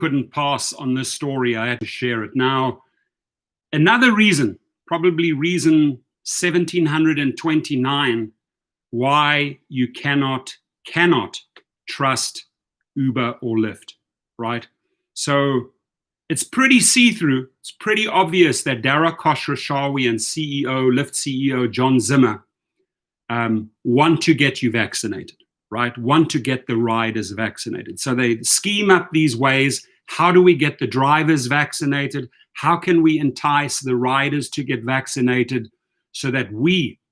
couldn't pass on this story. I had to share it. Now, another reason, probably reason 1729, why you cannot trust Uber or Lyft, right? So it's pretty see-through. It's pretty obvious that Dara Khosrowshahi and Lyft CEO John Zimmer want to get you vaccinated, right? Want to get the riders vaccinated. So they scheme up these ways. How do we get the drivers vaccinated? How can we entice the riders to get vaccinated so that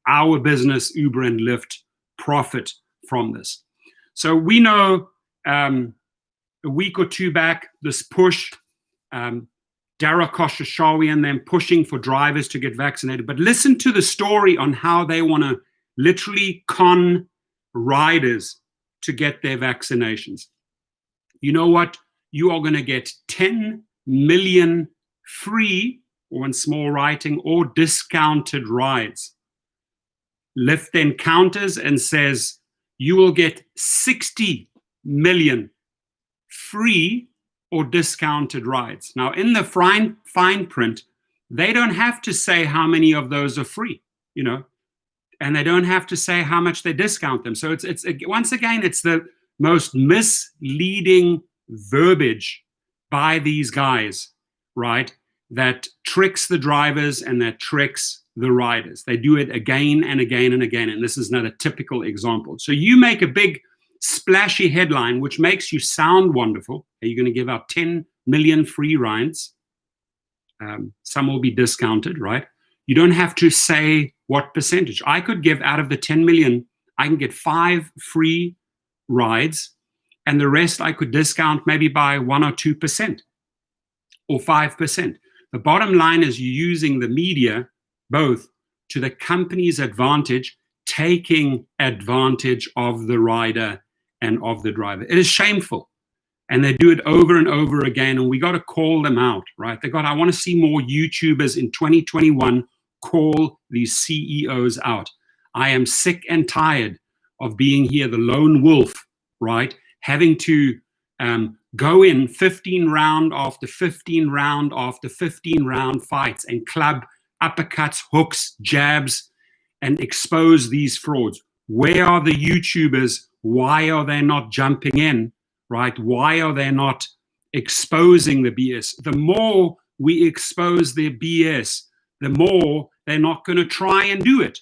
our business, Uber and Lyft, profit from this? So we know a week or two back, this push, Dara Khosrowshahi and them pushing for drivers to get vaccinated. But listen to the story on how they want to literally con riders to get their vaccinations. You know what? You are going to get 10 million free, or in small writing, or discounted rides. Lyft then counters and says, you will get 60 million free or discounted rides. Now, in the fine print, they don't have to say how many of those are free, and they don't have to say how much they discount them. So it's once again, it's the most misleading verbiage by these guys, right? That tricks the drivers and that tricks the riders. They do it again and again and again. And this is not a typical example. So you make a big splashy headline, which makes you sound wonderful. Are you going to give out 10 million free rides? Some will be discounted, right? You don't have to say what percentage. I could give out of the 10 million, I can get 5 free rides, and the rest I could discount maybe by 1 or 2% or 5%. The bottom line is you're using the media both to the company's advantage, taking advantage of the rider and of the driver. It is shameful. And they do it over and over again, and we got to call them out, right? I want to see more YouTubers in 2021 call these CEOs out. I am sick and tired of being here the lone wolf, right? Having to go in 15 round after 15 round after 15 round fights and club uppercuts, hooks, jabs, and expose these frauds. Where are the YouTubers? Why are they not jumping in, right? Why are they not exposing the BS? The more we expose their BS, the more they're not going to try and do it,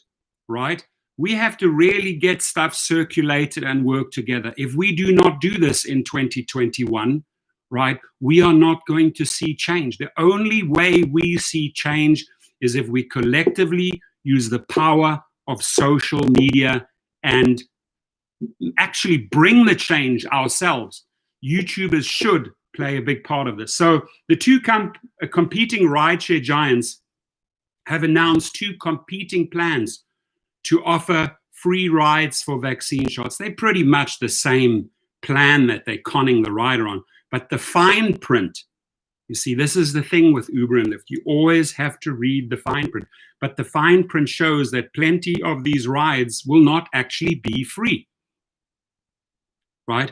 right? We have to really get stuff circulated and work together. If we do not do this in 2021, right, we are not going to see change. The only way we see change is if we collectively use the power of social media and actually bring the change ourselves. YouTubers should play a big part of this. So the two competing rideshare giants have announced 2 competing plans to offer free rides for vaccine shots. They're pretty much the same plan that they're conning the rider on. But the fine print, you see, this is the thing with Uber and Lyft. You always have to read the fine print. But the fine print shows that plenty of these rides will not actually be free, right?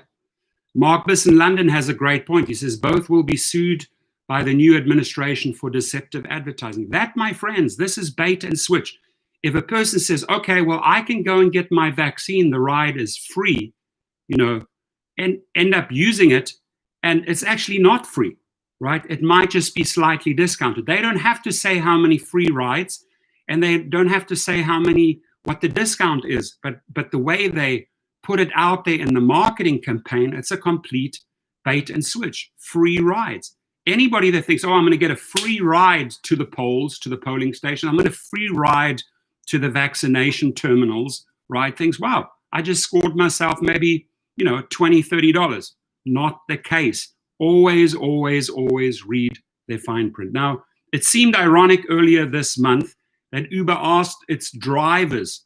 Mark Biss in London has a great point. He says both will be sued by the new administration for deceptive advertising. That, my friends, this is bait and switch. If a person says, okay, well, I can go and get my vaccine, the ride is free, and end up using it, and it's actually not free, right? It might just be slightly discounted. They don't have to say how many free rides, and they don't have to say what the discount is, but the way they put it out there in the marketing campaign, it's a complete bait and switch. Free rides. Anybody that thinks, I'm going to get a free ride to the polls, to the polling station, I'm going to free ride to the vaccination terminals, right? Thinks, wow, I just scored myself maybe, $20, $30. Not the case. Always, always, always read their fine print. Now, it seemed ironic earlier this month that Uber asked its drivers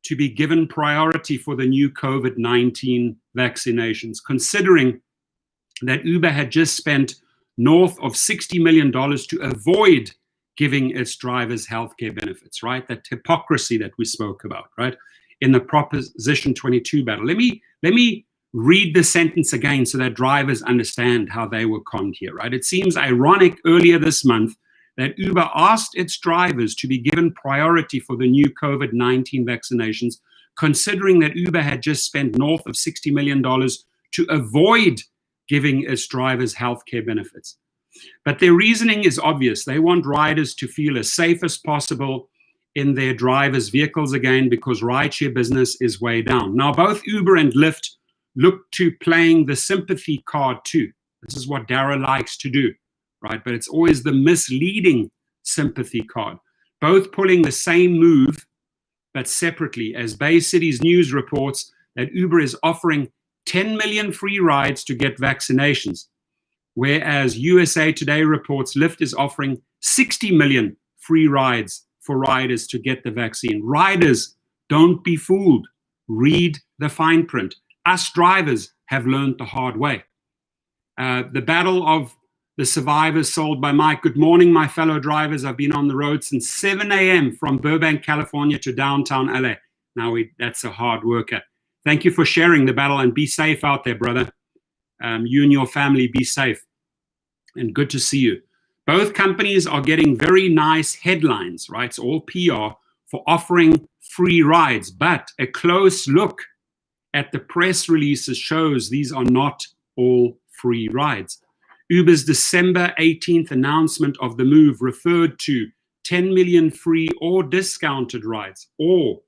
to be given priority for the new COVID-19 vaccinations, considering that Uber had just spent north of $60 million to avoid giving its drivers healthcare benefits, right? That hypocrisy that we spoke about, right? In the Proposition 22 battle. Let me read the sentence again so that drivers understand how they were conned here, right? It seems ironic earlier this month that Uber asked its drivers to be given priority for the new COVID-19 vaccinations, considering that Uber had just spent north of $60 million to avoid giving its drivers healthcare benefits. But their reasoning is obvious. They want riders to feel as safe as possible in their drivers' vehicles again because rideshare business is way down. Now, both Uber and Lyft look to playing the sympathy card too. This is what Dara likes to do, right? But it's always the misleading sympathy card. Both pulling the same move, but separately, as Bay Cities News reports that Uber is offering 10 million free rides to get vaccinations, whereas USA Today reports Lyft is offering 60 million free rides for riders to get the vaccine. Riders, don't be fooled. Read the fine print. Us drivers have learned the hard way. The battle of the survivors sold by Mike. Good morning, my fellow drivers. I've been on the road since 7 a.m. from Burbank, California to downtown LA. Now, that's a hard worker. Thank you for sharing the battle, and be safe out there, brother. You and your family, be safe. And good to see you. Both companies are getting very nice headlines, right? It's all PR for offering free rides. But a close look at the press releases shows these are not all free rides. Uber's December 18th announcement of the move referred to 10 million free or discounted rides, The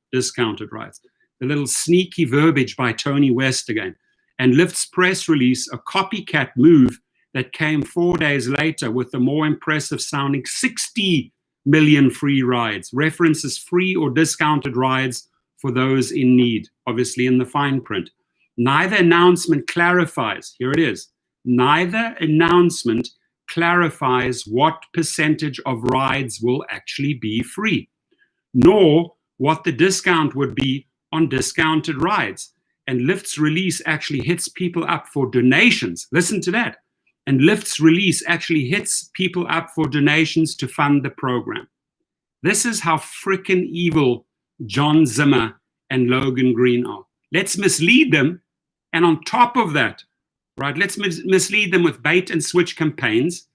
little sneaky verbiage by Tony West again. And Lyft's press release, a copycat move that came 4 days later with the more impressive sounding 60 million free rides, references free or discounted rides for those in need, obviously in the fine print. Neither announcement clarifies, here it is, neither announcement clarifies what percentage of rides will actually be free, nor what the discount would be on discounted rides. And Lyft's release actually hits people up for donations. Listen to that. And Lyft's release actually hits people up for donations to fund the program. This is how freaking evil John Zimmer and Logan Green are. Let's mislead them. And on top of that, right, let's mislead them with bait and switch campaigns,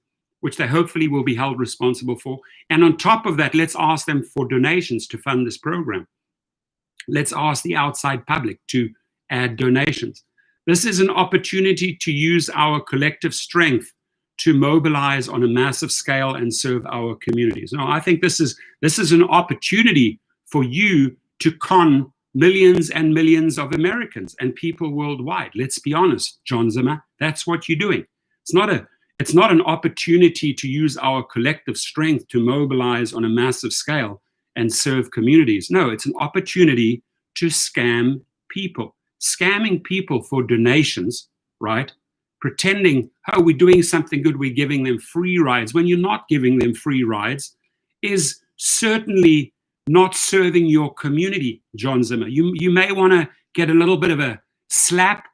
which they hopefully will be held responsible for. And on top of that, let's ask them for donations to fund this program. Let's ask the outside public to add donations. This is an opportunity to use our collective strength to mobilize on a massive scale and serve our communities. Now, I think this is an opportunity for you to con millions and millions of Americans and people worldwide. Let's be honest, John Zimmer, that's what you're doing. It's not an opportunity to use our collective strength to mobilize on a massive scale and serve communities. No, it's an opportunity to scam people. Scamming people for donations, right? Pretending, oh, we're doing something good, we're giving them free rides, when you're not giving them free rides, is certainly not serving your community, John Zimmer. You may want to get a little bit of a slap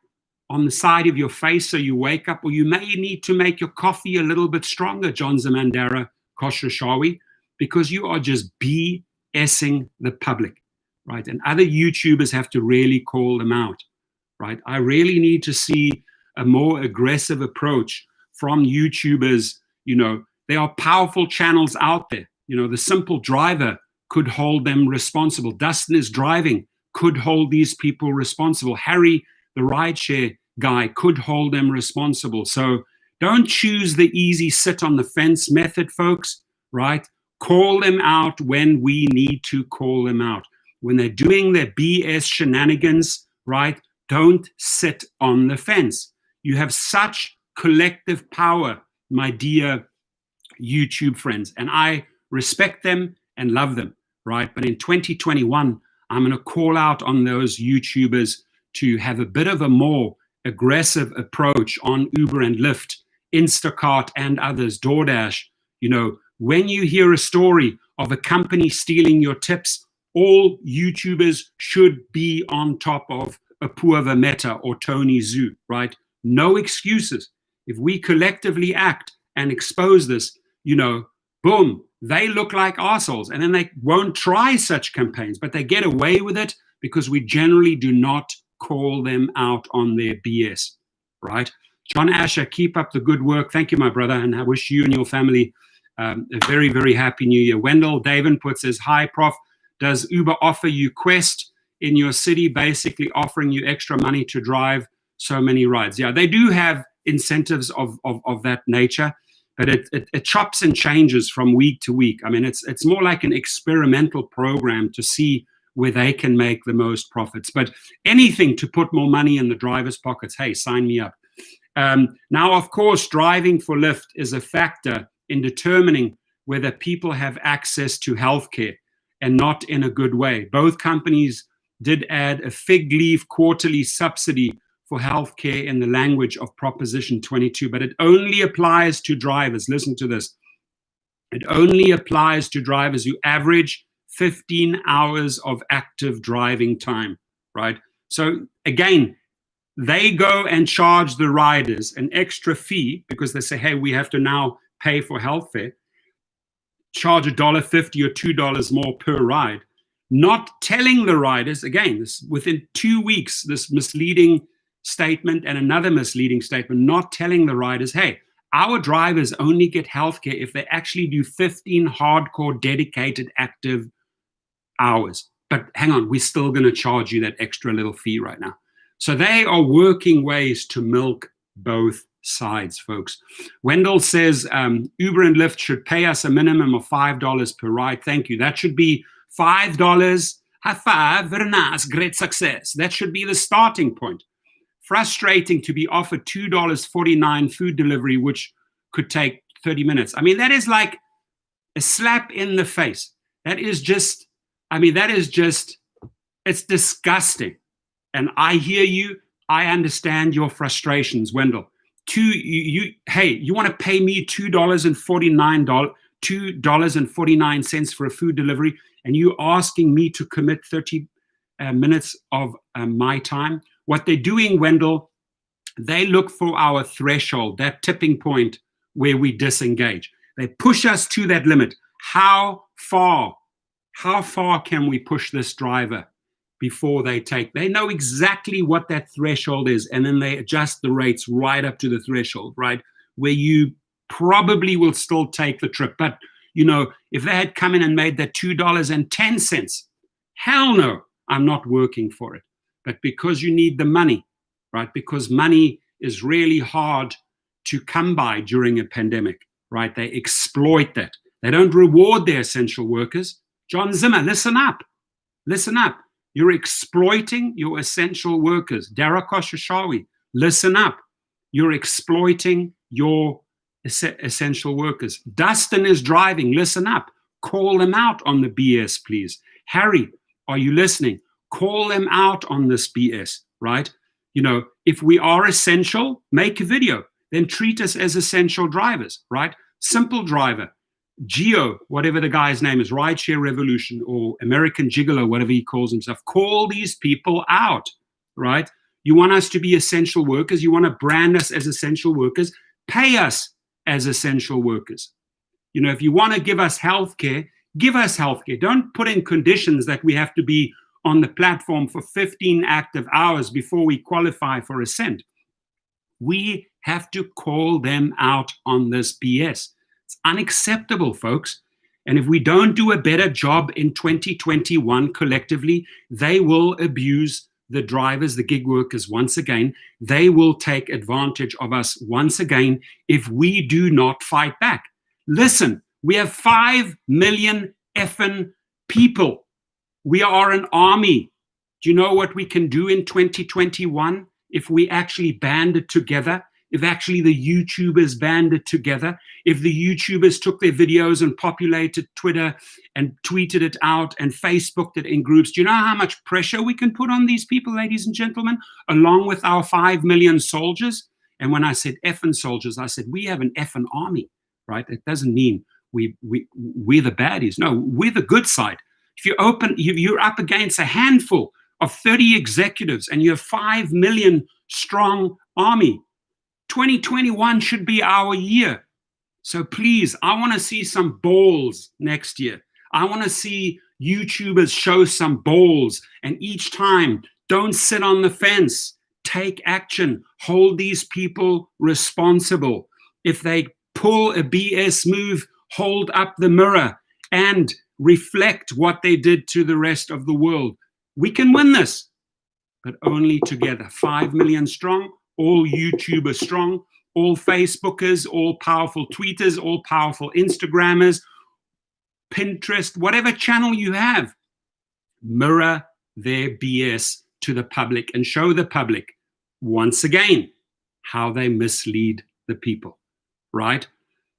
on the side of your face so you wake up, or you may need to make your coffee a little bit stronger, John Zimmer and Dara Khosrowshahi, because you are just BSing the public. Right? And other YouTubers have to really call them out, right? I really need to see a more aggressive approach from YouTubers. You know, there are powerful channels out there. You know, the Simple Driver could hold them responsible. Dustin is Driving could hold these people responsible. Harry, the rideshare guy, could hold them responsible. So don't choose the easy sit on the fence method, folks, right? Call them out when we need to call them out. When they're doing their BS shenanigans, right, don't sit on the fence. You have such collective power, my dear YouTube friends, and I respect them and love them, right? But in 2021, I'm going to call out on those YouTubers to have a bit of a more aggressive approach on Uber and Lyft, Instacart and others, DoorDash. You know, when you hear a story of a company stealing your tips, all YouTubers should be on top of Apurva Mehta or Tony Zhu, right? No excuses. If we collectively act and expose this, you know, boom, they look like assholes. And then they won't try such campaigns, but they get away with it because we generally do not call them out on their BS, right? John Asher, keep up the good work. Thank you, my brother, and I wish you and your family a very, very happy new year. Wendell Davenport says, hi, Prof. Does Uber offer you Quest in your city, basically offering you extra money to drive so many rides? Yeah, they do have incentives of that nature, but it chops and changes from week to week. I mean, it's more like an experimental program to see where they can make the most profits. But anything to put more money in the driver's pockets, hey, sign me up. Now, of course, driving for Lyft is a factor in determining whether people have access to healthcare, and not in a good way. Both companies did add a fig leaf quarterly subsidy for healthcare in the language of Proposition 22, but it only applies to drivers. Listen to this. It only applies to drivers who average 15 hours of active driving time, right? So again, they go and charge the riders an extra fee because they say, hey, we have to now pay for health fare, charge $1.50 or $2 more per ride, not telling the riders, again, this, within 2 weeks, this misleading statement and another misleading statement, not telling the riders, hey, our drivers only get healthcare if they actually do 15 hardcore, dedicated, active hours. But hang on, we're still going to charge you that extra little fee right now. So they are working ways to milk both sides, folks. Wendell says Uber and Lyft should pay us a minimum of $5 per ride. Thank you. That should be $5. High five, very nice, great success. That should be the starting point. Frustrating to be offered $2.49 food delivery, which could take 30 minutes. I mean, that is like a slap in the face. That is just, it's disgusting. And I hear you. I understand your frustrations, Wendell. You want to pay me $2.49 for a food delivery, and you asking me to commit 30 minutes of my time? What they're doing, Wendell, they look for our threshold, that tipping point where we disengage. They push us to that limit. How far can we push this driver before they take? They know exactly what that threshold is, and then they adjust the rates right up to the threshold, right? Where you probably will still take the trip. But, you know, if they had come in and made that $2.10, hell no, I'm not working for it. But because you need the money, right? Because money is really hard to come by during a pandemic, right? They exploit that. They don't reward their essential workers. John Zimmer, listen up. Listen up. You're exploiting your essential workers. Dara Khosrowshahi, listen up. You're exploiting your essential workers. Dustin is driving. Listen up. Call them out on the BS, please. Harry, are you listening? Call them out on this BS, right? You know, if we are essential, make a video. Then treat us as essential drivers, right? Simple driver. Geo, whatever the guy's name is, Rideshare Revolution or American Gigolo, whatever he calls himself, call these people out, right? You want us to be essential workers. You want to brand us as essential workers. Pay us as essential workers. You know, if you want to give us healthcare, give us healthcare. Don't put in conditions that we have to be on the platform for 15 active hours before we qualify for a cent. We have to call them out on this BS. It's unacceptable, folks. And if we don't do a better job in 2021 collectively, they will abuse the drivers, the gig workers once again. They will take advantage of us once again if we do not fight back. Listen, we have 5 million effing people. We are an army. Do you know what we can do in 2021 if we actually banded together? If actually the YouTubers banded together, if the YouTubers took their videos and populated Twitter and tweeted it out and Facebooked it in groups, do you know how much pressure we can put on these people, ladies and gentlemen, along with our 5 million soldiers? And when I said effing soldiers, I said we have an effing army, right? It doesn't mean we're the baddies. No, we're the good side. If you're up against a handful of 30 executives and you have 5 million strong army. 2021 should be our year. So please, I want to see some balls next year. I want to see YouTubers show some balls and each time Don't sit on the fence. Take action. Hold these people responsible. If they pull a BS move, hold up the mirror and reflect what they did to the rest of the world. We can win this, but only together. 5 million strong, all YouTubers strong, all Facebookers, all powerful tweeters, all powerful Instagrammers, Pinterest, whatever channel you have. Mirror their BS to the public and show the public, once again, how they mislead the people, right?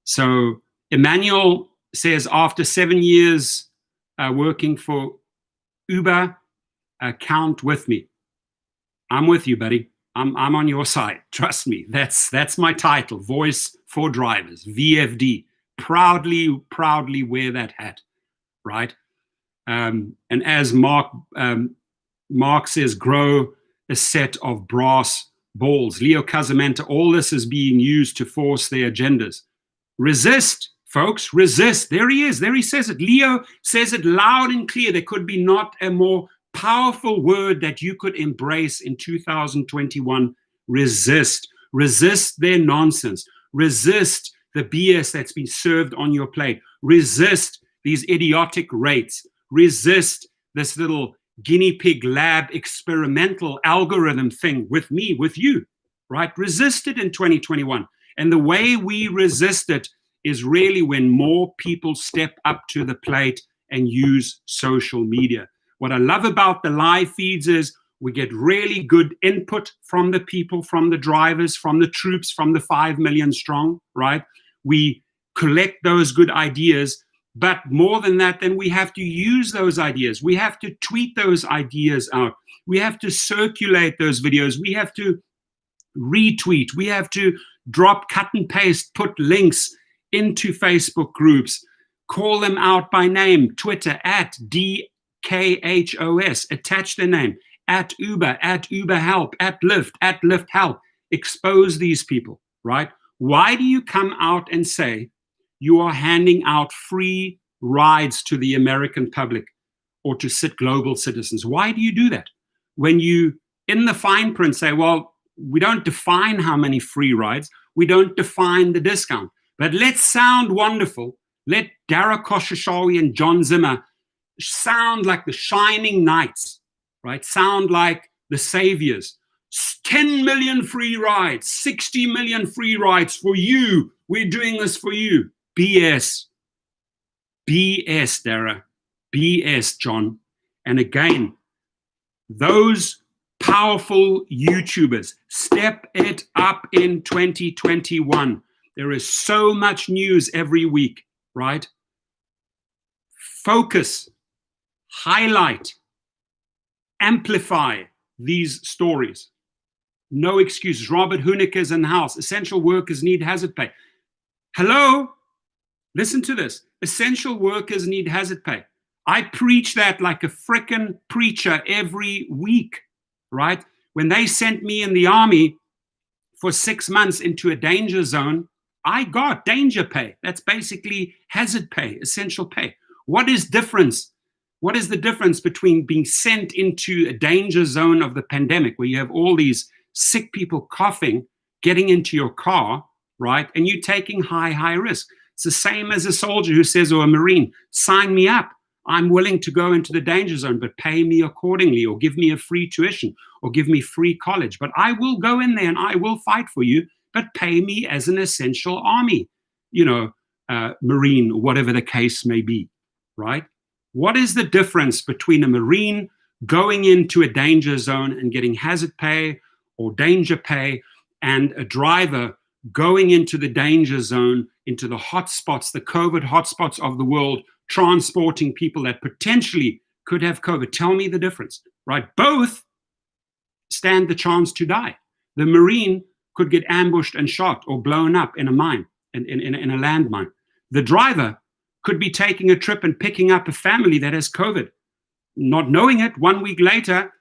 So Emmanuel says, after 7 years working for Uber, count with me. I'm with you, buddy. I'm on your side. Trust me. That's my title, Voice for Drivers, VFD. Proudly wear that hat, right? And as Mark says, grow a set of brass balls. Leo Casamenta, all this is being used to force their agendas. Resist, folks, resist. There he is. There he says it. Leo says it loud and clear. There could be not a more powerful word that you could embrace in 2021. Resist. Resist their nonsense. Resist the BS that's been served on your plate. Resist these idiotic rates. Resist this little guinea pig lab experimental algorithm thing with me, with you, right? Resist it in 2021. And the way we resist it is really when more people step up to the plate and use social media. What I love about the live feeds is we get really good input from the people, from the drivers, from the troops, from the 5 million strong, right? We collect those good ideas, but more than that, then we have to use those ideas. We have to tweet those ideas out. We have to circulate those videos. We have to retweet. We have to drop, cut and paste, put links into Facebook groups, call them out by name, Twitter at DKHOS, attach their name, at Uber Help, at Lyft Help, expose these people, right? Why do you come out and say you are handing out free rides to the American public or to global citizens? Why do you do that? When you, in the fine print, say, well, we don't define how many free rides, we don't define the discount, but let's sound wonderful. Let Dara Khosrowshahi and John Zimmer sound like the shining knights, right? Sound like the saviors. 10 million free rides, 60 million free rides for you. We're doing this for you. BS. BS, Dara. BS, John. And again, those powerful YouTubers, step it up in 2021. There is so much news every week, right? Focus, highlight, amplify these stories. No excuses. Robert Hoeneker's in the house. Essential workers need hazard pay. Hello? Listen to this. Essential workers need hazard pay. I preach that like a frickin' preacher every week, right? When they sent me in the army for 6 months into a danger zone, I got danger pay. That's basically hazard pay, essential pay. What is difference? What is the difference between being sent into a danger zone of the pandemic where you have all these sick people coughing, getting into your car, right? And you taking high risk. It's the same as a soldier who says, or a Marine, sign me up. I'm willing to go into the danger zone, but pay me accordingly, or give me a free tuition, or give me free college. But I will go in there and I will fight for you, but pay me as an essential army, Marine, or whatever the case may be, right? What is the difference between a Marine going into a danger zone and getting hazard pay or danger pay, and a driver going into the danger zone, into the hotspots, the COVID hotspots of the world, transporting people that potentially could have COVID? Tell me the difference, right? Both stand the chance to die. The Marine could get ambushed and shot or blown up in a mine, in a landmine. The driver could be taking a trip and picking up a family that has COVID. Not knowing it, 1 week later,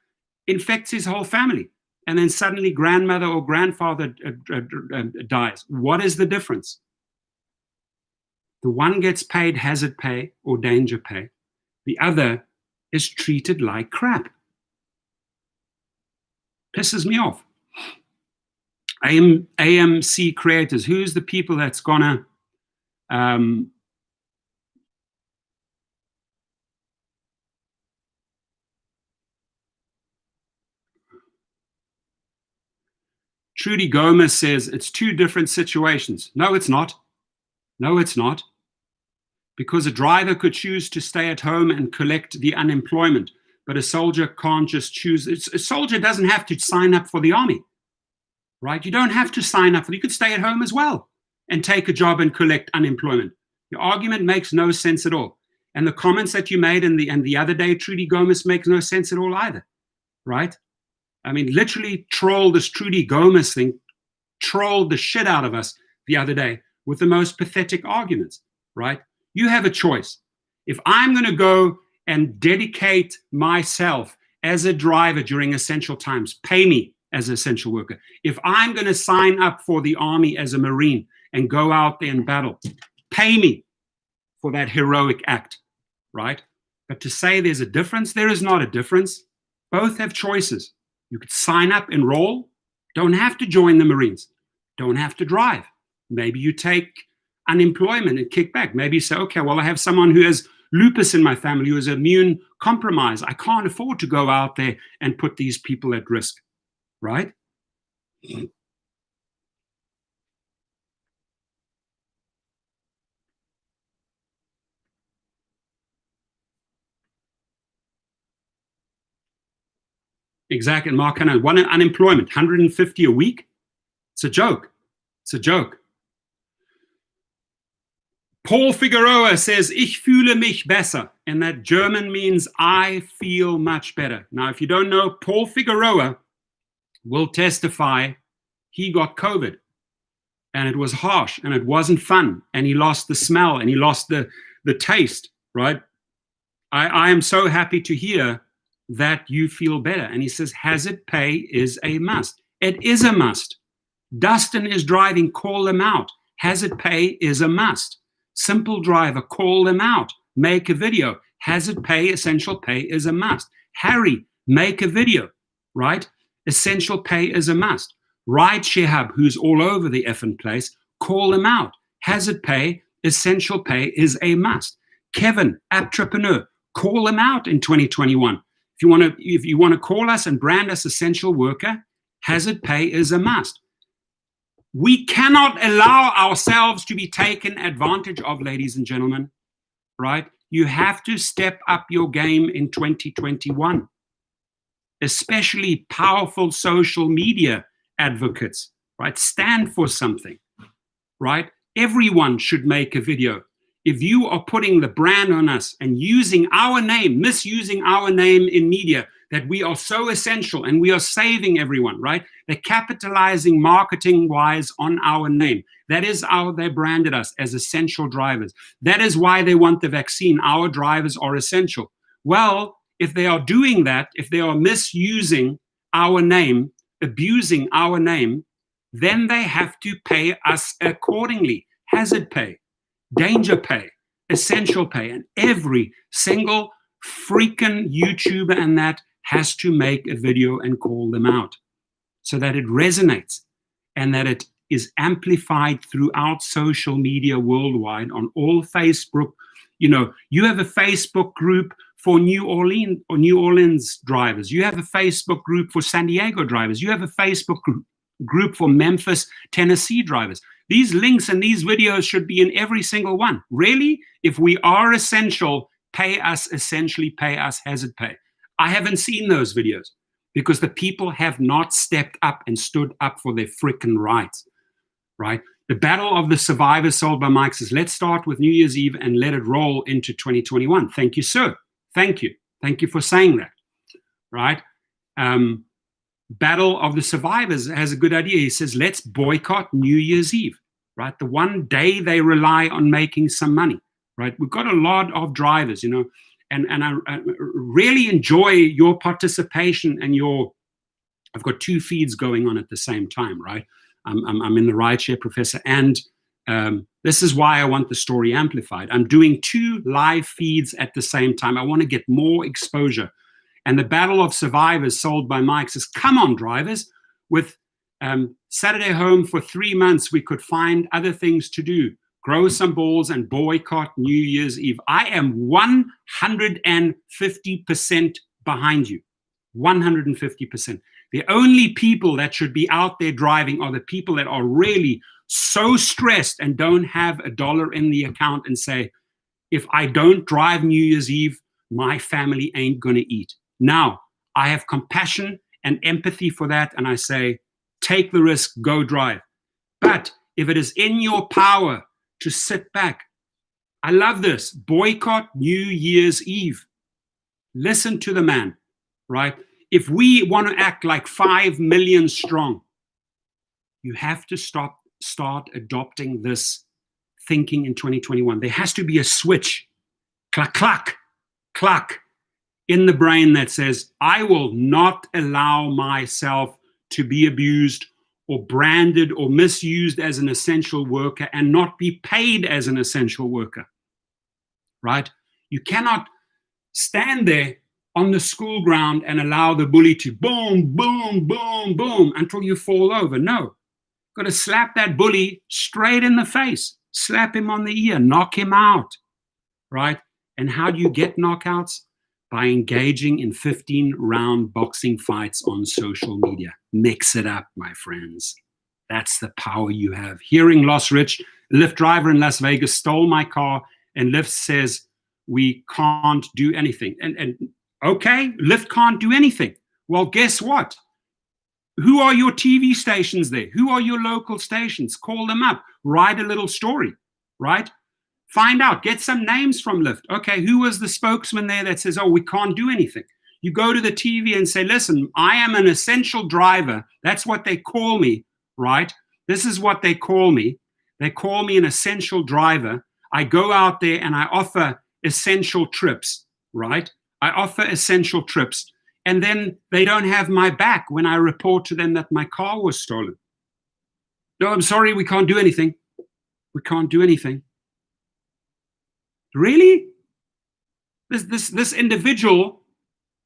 infects his whole family. And then suddenly grandmother or grandfather dies. What is the difference? The one gets paid hazard pay or danger pay. The other is treated like crap. Pisses me off. AMC creators, who's the people that's gonna Trudy Gomez says it's two different situations. No, it's not. No, it's not. Because a driver could choose to stay at home and collect the unemployment, but a soldier can't just choose. A soldier doesn't have to sign up for the army, right? You don't have to sign up. You could stay at home as well and take a job and collect unemployment. Your argument makes no sense at all. And the comments that you made and the other day, Trudy Gomez, makes no sense at all either, right? I mean, literally trolled this Trudy Gomez thing, trolled the shit out of us the other day with the most pathetic arguments, right? You have a choice. If I'm going to go and dedicate myself as a driver during essential times, pay me as an essential worker. If I'm going to sign up for the army as a Marine and go out there and battle, pay me for that heroic act, right? But to say there's a difference, there is not a difference. Both have choices. You could sign up, enroll, don't have to join the Marines, don't have to drive. Maybe you take unemployment and kick back. Maybe you say, okay, well, I have someone who has lupus in my family, who is immune compromised. I can't afford to go out there and put these people at risk, right? Exactly. Mark, one unemployment, 150 a week. It's a joke. It's a joke. Paul Figueroa says, ich fühle mich besser. And that German means I feel much better. Now, if you don't know, Paul Figueroa will testify he got COVID. And it was harsh and it wasn't fun. And he lost the smell and he lost the taste, right? I am so happy to hear that you feel better. And he says, hazard pay is a must. It is a must. Dustin is driving, call them out. Hazard pay is a must. Simple driver, call them out. Make a video. Hazard pay, essential pay is a must. Harry, make a video, right? Essential pay is a must. Rideshare Hub, who's all over the effing place, call them out. Hazard pay, essential pay is a must. Kevin, Apptrepreneur, call them out in 2021. If you want to call us and brand us essential worker, hazard pay is a must. We cannot allow ourselves to be taken advantage of, ladies and gentlemen, right? You have to step up your game in 2021, especially powerful social media advocates, right? Stand for something, right? Everyone should make a video. If you are putting the brand on us and using our name, misusing our name in media, that we are so essential and we are saving everyone, right? They're capitalizing marketing-wise on our name. That is how they branded us, as essential drivers. That is why they want the vaccine. Our drivers are essential. Well, if they are doing that, if they are misusing our name, abusing our name, then they have to pay us accordingly. Hazard pay, danger pay, essential pay, and every single freaking YouTuber and that has to make a video and call them out so that it resonates and that it is amplified throughout social media worldwide on all Facebook. You know, you have a Facebook group for New Orleans drivers. You have a Facebook group for San Diego drivers. You have a Facebook group for Memphis, Tennessee drivers. These links and these videos should be in every single one. Really, if we are essential, pay us essentially, pay us hazard pay. I haven't seen those videos because the people have not stepped up and stood up for their frickin' rights, right? The battle of the survivors sold by Mike says, let's start with New Year's Eve and let it roll into 2021. Thank you, sir. Thank you. Thank you for saying that, right? Battle of the Survivors has a good idea. He says, let's boycott New Year's Eve, right? The one day they rely on making some money, right? We've got a lot of drivers, you know, and I really enjoy your participation and I've got two feeds going on at the same time, right? I'm in the Rideshare Professor, and this is why I want the story amplified. I'm doing two live feeds at the same time. I want to get more exposure. And the Battle of Survivors, sold by Mike, says, come on, drivers. With Saturday Home for 3 months, we could find other things to do. Grow some balls and boycott New Year's Eve. I am 150% behind you. 150%. The only people that should be out there driving are the people that are really so stressed and don't have $1 in the account and say, if I don't drive New Year's Eve, my family ain't going to eat. Now, I have compassion and empathy for that, and I say, take the risk, go drive. But if it is in your power to sit back, I love this, boycott New Year's Eve. Listen to the man, right? If we want to act like 5 million strong, you have to start adopting this thinking in 2021. There has to be a switch, clack, clack, clack, in the brain that says, I will not allow myself to be abused or branded or misused as an essential worker and not be paid as an essential worker, right? You cannot stand there on the school ground and allow the bully to boom, boom, boom, boom until you fall over. No, got to slap that bully straight in the face, slap him on the ear, knock him out, right? And how do you get knockouts? By engaging in 15-round boxing fights on social media. Mix it up, my friends. That's the power you have. Hearing loss, Rich. A Lyft driver in Las Vegas stole my car, and Lyft says we can't do anything. And okay, Lyft can't do anything. Well, guess what? Who are your TV stations there? Who are your local stations? Call them up. Write a little story, right? Find out. Get some names from Lyft. Okay, who was the spokesman there that says, oh, we can't do anything? You go to the TV and say, listen, I am an essential driver. That's what they call me, right? This is what they call me. They call me an essential driver. I go out there and I offer essential trips, right? I offer essential trips. And then they don't have my back when I report to them that my car was stolen. No, I'm sorry, we can't do anything. We can't do anything. Really? This individual,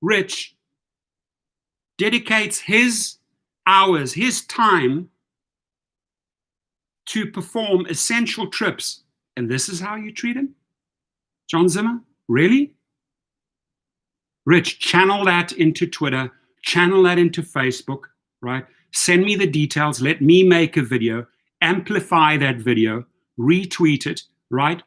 Rich, dedicates his hours, his time to perform essential trips. And this is how you treat him? John Zimmer? Really? Rich, channel that into Twitter, channel that into Facebook, right? Send me the details. Let me make a video, amplify that video, retweet it, right?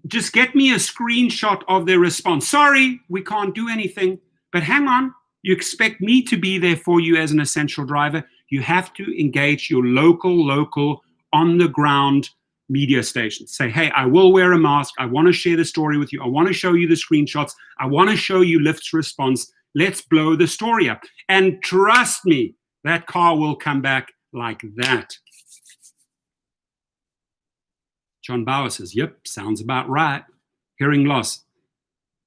Just get me a screenshot of their response. Sorry, we can't do anything. But hang on, you expect me to be there for you as an essential driver. You have to engage your local, on-the-ground media stations. Say, hey, I will wear a mask. I want to share the story with you. I want to show you the screenshots. I want to show you Lyft's response. Let's blow the story up. And trust me, that car will come back like that. John Bauer says, yep, sounds about right. Hearing loss.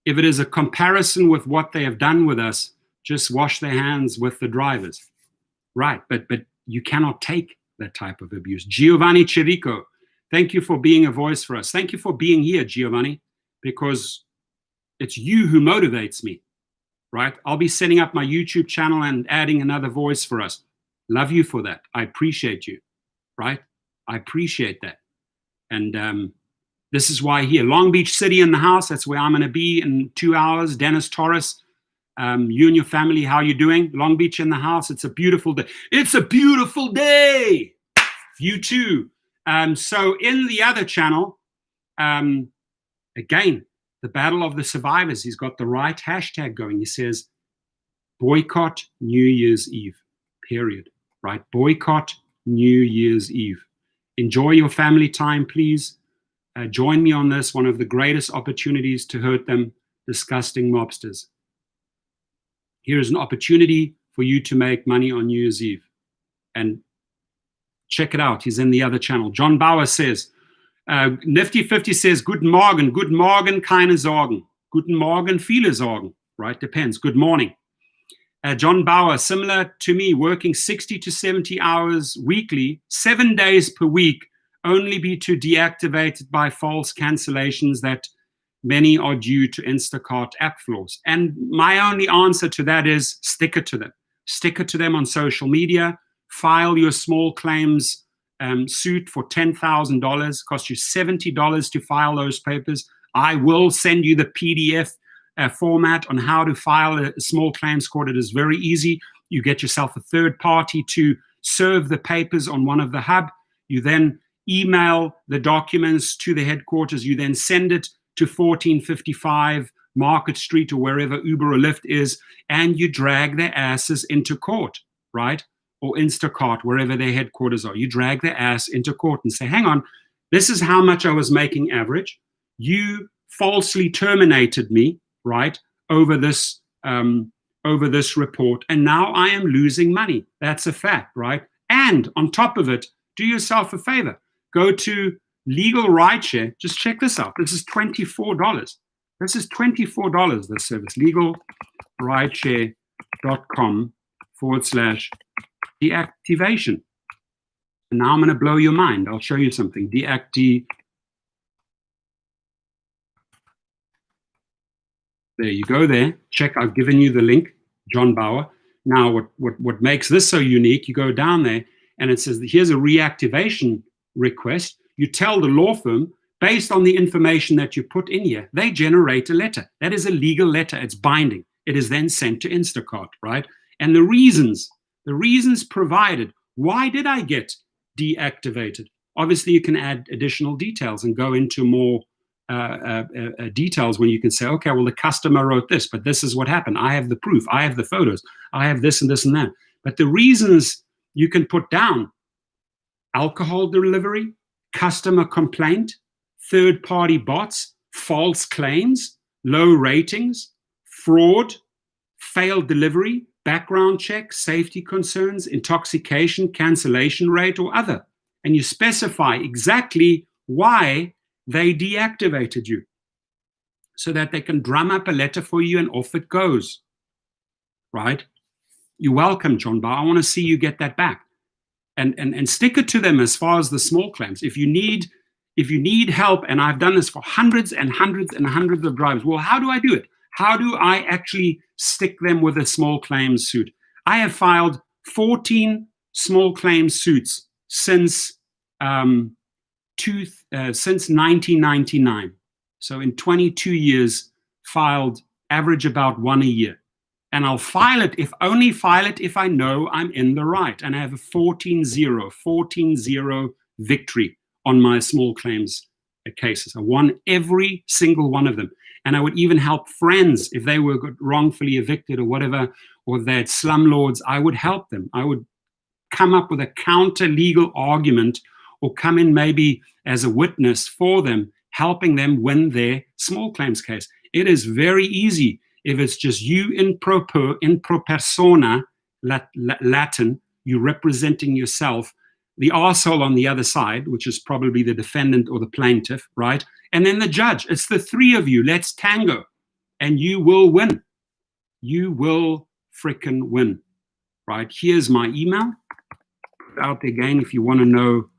If it is a comparison with what they have done with us, just wash their hands with the drivers. Right, but you cannot take that type of abuse. Giovanni Chirico, thank you for being a voice for us. Thank you for being here, Giovanni, because it's you who motivates me, right? I'll be setting up my YouTube channel and adding another voice for us. Love you for that. I appreciate you, right? I appreciate that. And this is why here, Long Beach City in the house, that's where I'm going to be in 2 hours. Dennis Torres, you and your family, how you doing? Long Beach in the house. It's a beautiful day. It's a beautiful day. You too. So in the other channel, again, the Battle of the Survivors, he's got the right hashtag going. He says, boycott New Year's Eve, period, right? Boycott New Year's Eve. Enjoy your family time, please. Join me on this, one of the greatest opportunities to hurt them, disgusting mobsters. Here is an opportunity for you to make money on New Year's Eve. And check it out. He's in the other channel. John Bauer says, Nifty 50 says, Guten Morgen, keine Sorgen. Guten Morgen, viele Sorgen, right? Depends. Good morning. John Bauer, similar to me, working 60 to 70 hours weekly, 7 days per week, only be to deactivated by false cancellations that many are due to Instacart app flaws. And my only answer to that is stick it to them. Stick it to them on social media. File your small claims suit for $10,000. Cost you $70 to file those papers. I will send you the PDF format on how to file a small claims court. It is very easy. You get yourself a third party to serve the papers on one of the hub. You then email the documents to the headquarters. You then send it to 1455 Market Street or wherever Uber or Lyft is, and you drag their asses into court, right? Or Instacart, wherever their headquarters are. You drag their ass into court and say, hang on, this is how much I was making average. You falsely terminated me, right, over this report, and now I am losing money. That's a fact, right? And on top of it, do yourself a favor. Go to Legal Rideshare. Just check this out. This is $24. This is $24, this service. legalrideshare.com/deactivation. And now I'm going to blow your mind. I'll show you something. There you go there. Check, I've given you the link, John Bauer. Now, what makes this so unique, you go down there and it says, here's a reactivation request. You tell the law firm, based on the information that you put in here, they generate a letter. That is a legal letter. It's binding. It is then sent to Instacart, right? And the reasons provided, why did I get deactivated? Obviously, you can add additional details and go into more details when you can say, okay, well, the customer wrote this, but this is what happened. I have the proof. I have the photos. I have this and this and that. But the reasons you can put down: alcohol delivery, customer complaint, third-party bots, false claims, low ratings, fraud, failed delivery, background check, safety concerns, intoxication, cancellation rate, or other. And you specify exactly why they deactivated you so that they can drum up a letter for you and off it goes, right? You're welcome, John Bauer. I want to see you get that back. And stick it to them as far as the small claims. If you need help, and I've done this for hundreds and hundreds and hundreds of drivers, well, how do I do it? How do I actually stick them with a small claims suit? I have filed 14 small claims suits since 1999. So in 22 years, filed average about one a year. And I'll file it if I know I'm in the right. And I have a 14-0 victory on my small claims cases. I won every single one of them. And I would even help friends if they were wrongfully evicted or whatever, or they had slumlords. I would help them. I would come up with a counter legal argument or come in maybe as a witness for them, helping them win their small claims case. It is very easy. If it's just you in pro persona, Latin, you representing yourself, the arsehole on the other side, which is probably the defendant or the plaintiff, right? And then the judge. It's the three of you. Let's tango. And you will win. You will frickin' win, right? Here's my email. Put it out there again if you want to know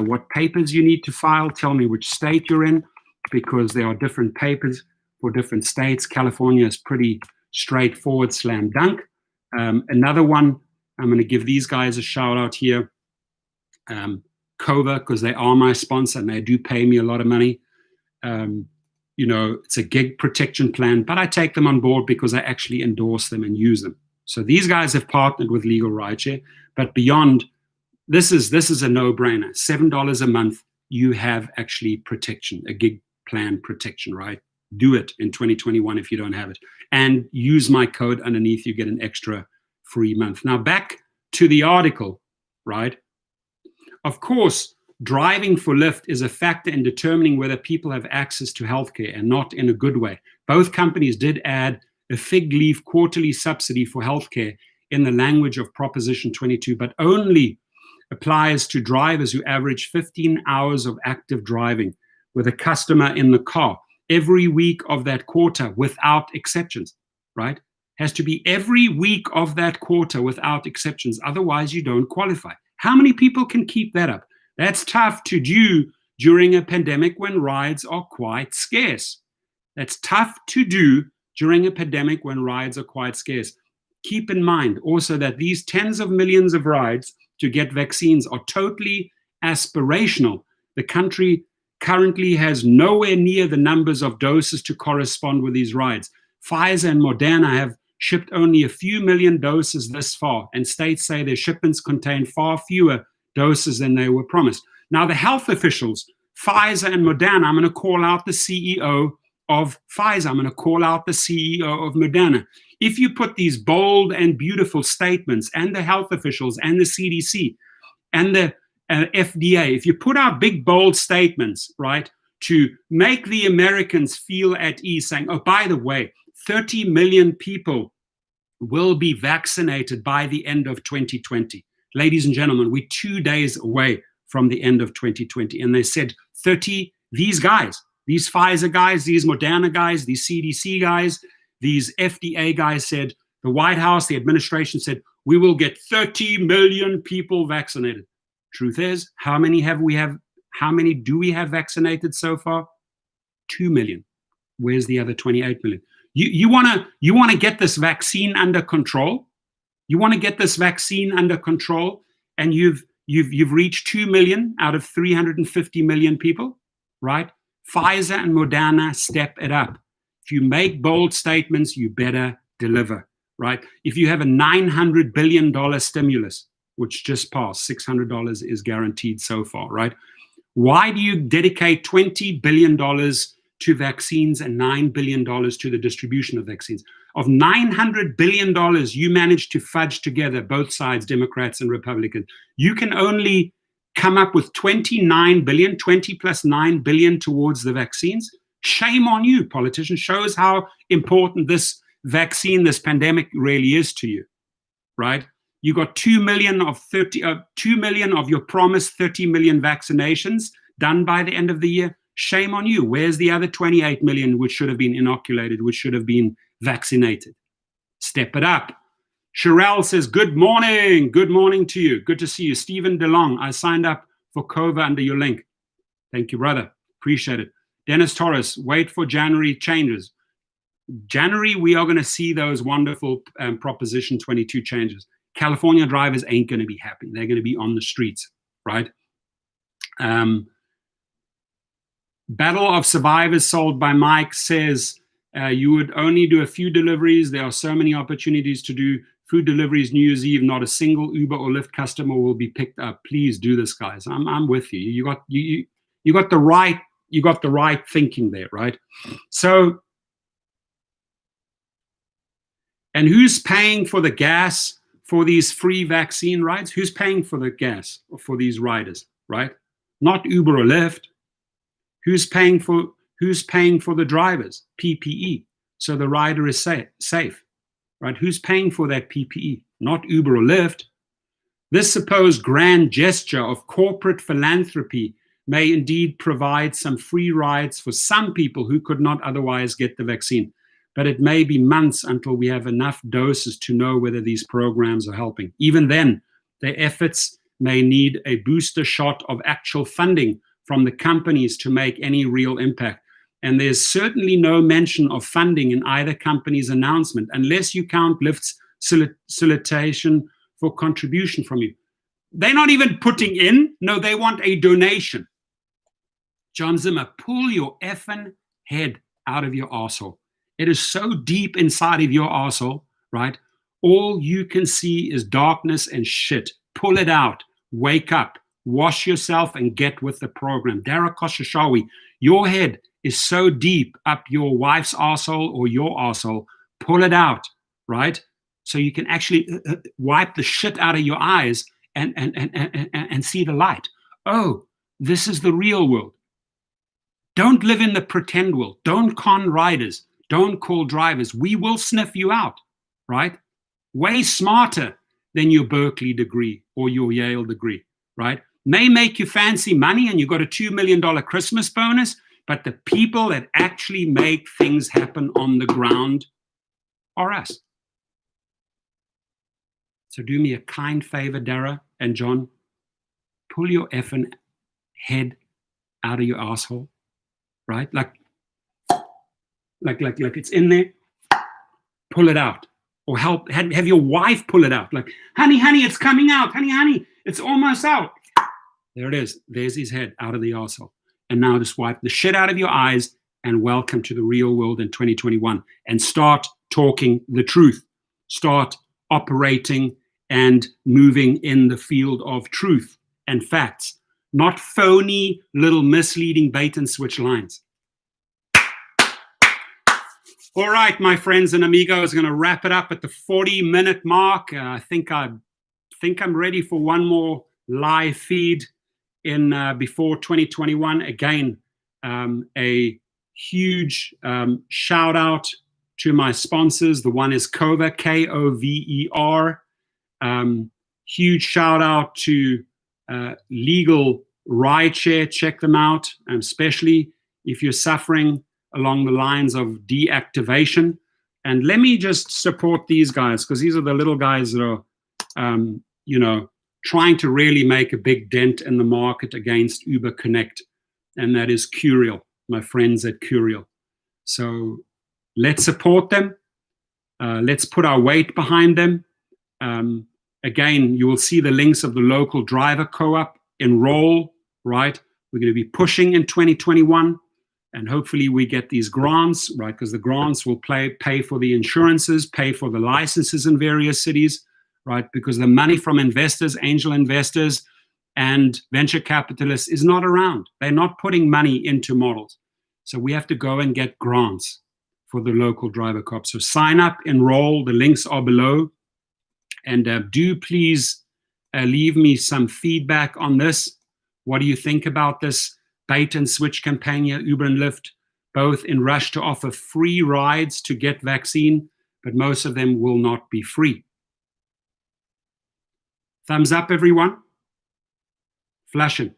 what papers you need to file. Tell me which state you're in, because there are different papers for different states. California is pretty straightforward, slam dunk. Another one, I'm going to give these guys a shout out here. Cova, because they are my sponsor and they do pay me a lot of money. It's a gig protection plan, but I take them on board because I actually endorse them and use them. So these guys have partnered with Legal Rideshare, but beyond, this is a no-brainer. $7 a month, you have actually protection, a gig plan protection, right? Do it in 2021 if you don't have it. And use my code underneath, you get an extra free month. Now back to the article, right? Of course, driving for Lyft is a factor in determining whether people have access to healthcare, and not in a good way. Both companies did add a fig leaf quarterly subsidy for healthcare in the language of Proposition 22, but only applies to drivers who average 15 hours of active driving with a customer in the car every week of that quarter without exceptions, right? Has to be every week of that quarter without exceptions. Otherwise, you don't qualify. How many people can keep that up? That's tough to do during a pandemic when rides are quite scarce. That's tough to do during a pandemic when rides are quite scarce. Keep in mind also that these tens of millions of rides to get vaccines are totally aspirational. The country currently has nowhere near the numbers of doses to correspond with these rides. Pfizer and Moderna have shipped only a few million doses this far, and states say their shipments contain far fewer doses than they were promised. Now, the health officials, Pfizer and Moderna, I'm going to call out the CEO of Pfizer, I'm going to call out the CEO of Moderna. If you put these bold and beautiful statements, and the health officials, and the CDC, and the FDA, if you put out big, bold statements, right, to make the Americans feel at ease, saying, oh, by the way, 30 million people will be vaccinated by the end of 2020. Ladies and gentlemen, we're 2 days away from the end of 2020. And they said 30, these guys, these Pfizer guys, these Moderna guys, these CDC guys, these FDA guys said, the White House, the administration said, we will get 30 million people vaccinated. Truth is, how many do we have vaccinated so far? 2 million. Where's the other 28 million? You want to get this vaccine under control? You want to get this vaccine under control, and you've reached 2 million out of 350 million people, right? Pfizer and Moderna, step it up. If you make bold statements, you better deliver, right? If you have a $900 billion stimulus, which just passed, $600 is guaranteed so far, right? Why do you dedicate $20 billion to vaccines and $9 billion to the distribution of vaccines? Of $900 billion, you managed to fudge together both sides, Democrats and Republicans. You can only come up with 29 billion, 20 plus 9 billion towards the vaccines. Shame on you, politicians. Shows how important this vaccine, this pandemic really is to you, right? You got 2 million of your promised 30 million vaccinations done by the end of the year. Shame on you. Where's the other 28 million which should have been inoculated, which should have been vaccinated? Step it up. Sherelle says, good morning. Good morning to you. Good to see you. Stephen DeLong, I signed up for COVA under your link. Thank you, brother. Appreciate it. Dennis Torres, wait for January changes. January, we are going to see those wonderful Proposition 22 changes. California drivers ain't going to be happy. They're going to be on the streets, right? Battle of Survivors sold by Mike says you would only do a few deliveries. There are so many opportunities to do food deliveries New Year's Eve. Not a single Uber or Lyft customer will be picked up. Please do this, guys. I'm with you. You got the right thinking there, right? So, and who's paying for the gas for these free vaccine rides? Who's paying for the gas for these riders, right? Not Uber or Lyft. Who's paying for the drivers? PPE. So the rider is safe, right? Who's paying for that PPE? Not Uber or Lyft. This supposed grand gesture of corporate philanthropy may indeed provide some free rides for some people who could not otherwise get the vaccine. But it may be months until we have enough doses to know whether these programs are helping. Even then, their efforts may need a booster shot of actual funding from the companies to make any real impact. And there's certainly no mention of funding in either company's announcement, unless you count Lyft's solicitation for contribution from you. They're not even putting in. No, they want a donation. John Zimmer, pull your effing head out of your arsehole. It is so deep inside of your arsehole, right? All you can see is darkness and shit. Pull it out. Wake up. Wash yourself and get with the program. Dara Khosrowshahi, your head is so deep up your wife's arsehole or your arsehole. Pull it out, right? So you can actually wipe the shit out of your eyes and see the light. Oh, this is the real world. Don't live in the pretend world. Don't con riders. Don't call drivers. We will sniff you out, right? Way smarter than your Berkeley degree or your Yale degree, right? May make you fancy money and you got a $2 million Christmas bonus, but the people that actually make things happen on the ground are us. So do me a kind favor, Dara and John, pull your effing head out of your asshole, right? Like, like it's in there, pull it out. Or have your wife pull it out. Like, honey, it's coming out. Honey, it's almost out. There it is. There's his head out of the arsehole. And now just wipe the shit out of your eyes and welcome to the real world in 2021. And start talking the truth. Start operating and moving in the field of truth and facts. Not phony, little misleading bait and switch lines. All right, my friends and amigos, going to wrap it up at the 40-minute mark. I think I'm ready for one more live feed in before 2021. Again, a huge shout out to my sponsors. The one is Cover, Kover. Huge shout out to Legal Rideshare. Check them out, especially if you're suffering along the lines of deactivation. And let me just support these guys, because these are the little guys that are, trying to really make a big dent in the market against Uber Connect. And that is Curial, my friends at Curial. So let's support them. Let's put our weight behind them. Again, you will see the links of the local driver co-op. Enroll, right? We're going to be pushing in 2021. And hopefully we get these grants, right? Because the grants will pay for the insurances, pay for the licenses in various cities, right? Because the money from investors, angel investors, and venture capitalists is not around. They're not putting money into models. So we have to go and get grants for the local driver co-op. So sign up, enroll. The links are below. And do please leave me some feedback on this. What do you think about this bait and switch campaign here, Uber and Lyft, both in rush to offer free rides to get vaccine, but most of them will not be free. Thumbs up, everyone. Flashing.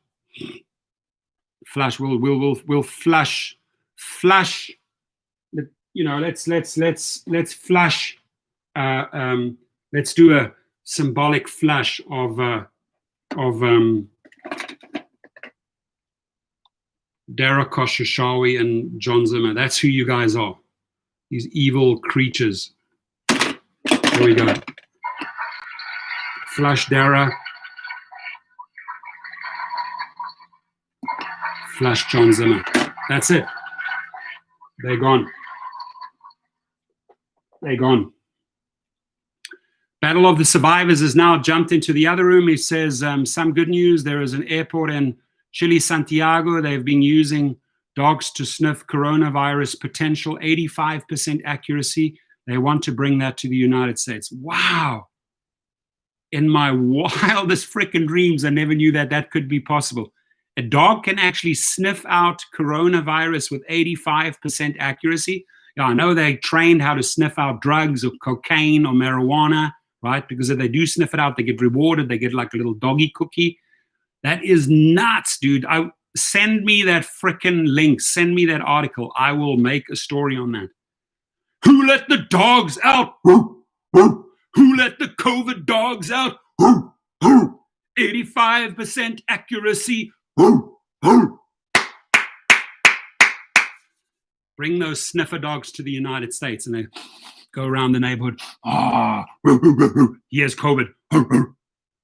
Flush. We'll flush. Flush. Let's flush. Let's do a symbolic flush of Dara Khosrowshahi and John Zimmer. That's who you guys are. These evil creatures. There we go. Flush Dara. Flush John Zimmer. That's it. They're gone. They're gone. Battle of the Survivors has now jumped into the other room. He says, some good news. There is an airport in Chile, Santiago. They've been using dogs to sniff coronavirus potential, 85% accuracy. They want to bring that to the United States. Wow. In my wildest freaking dreams, I never knew that that could be possible. A dog can actually sniff out coronavirus with 85% accuracy. Yeah, I know they trained how to sniff out drugs or cocaine or marijuana, right? Because if they do sniff it out, they get rewarded. They get like a little doggy cookie. That is nuts, dude. Send me that freaking link. Send me that article. I will make a story on that. Who let the dogs out? Who let the COVID dogs out? 85% accuracy. Bring those sniffer dogs to the United States and they go around the neighborhood. Here's COVID.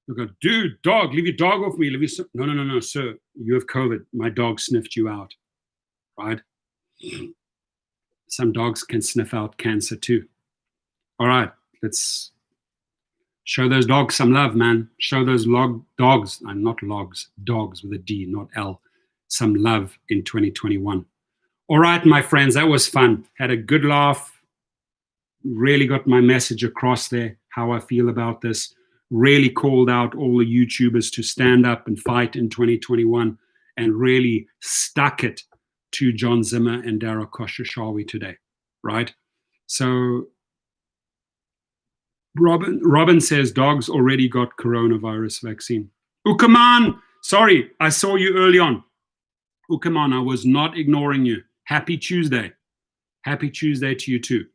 They go, dude, dog, leave your dog off me. No, sir. You have COVID. My dog sniffed you out. Right? Some dogs can sniff out cancer too. All right, let's show those dogs some love, man. Show those dogs, not logs, dogs with a D, not L, some love in 2021. All right, my friends, that was fun. Had a good laugh. Really got my message across there, how I feel about this. Really called out all the YouTubers to stand up and fight in 2021 and really stuck it to John Zimmer and Dara Khosrowshahi today, right? So Robin says dogs already got coronavirus vaccine. Ukaman, sorry, I saw you early on. Ukaman, I was not ignoring you. Happy Tuesday. Happy Tuesday to you too.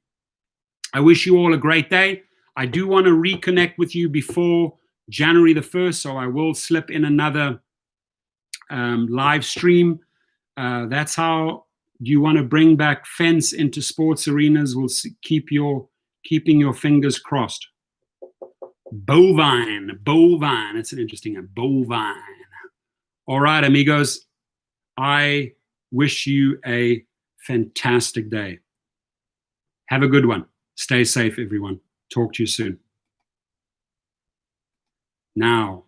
I wish you all a great day. I do want to reconnect with you before January the 1st, so I will slip in another live stream. That's how Do you want to bring back fence into sports arenas? We'll keeping your fingers crossed. Bovine. It's an interesting one. Bovine. All right, amigos. I wish you a fantastic day. Have a good one. Stay safe, everyone. Talk to you soon. Now,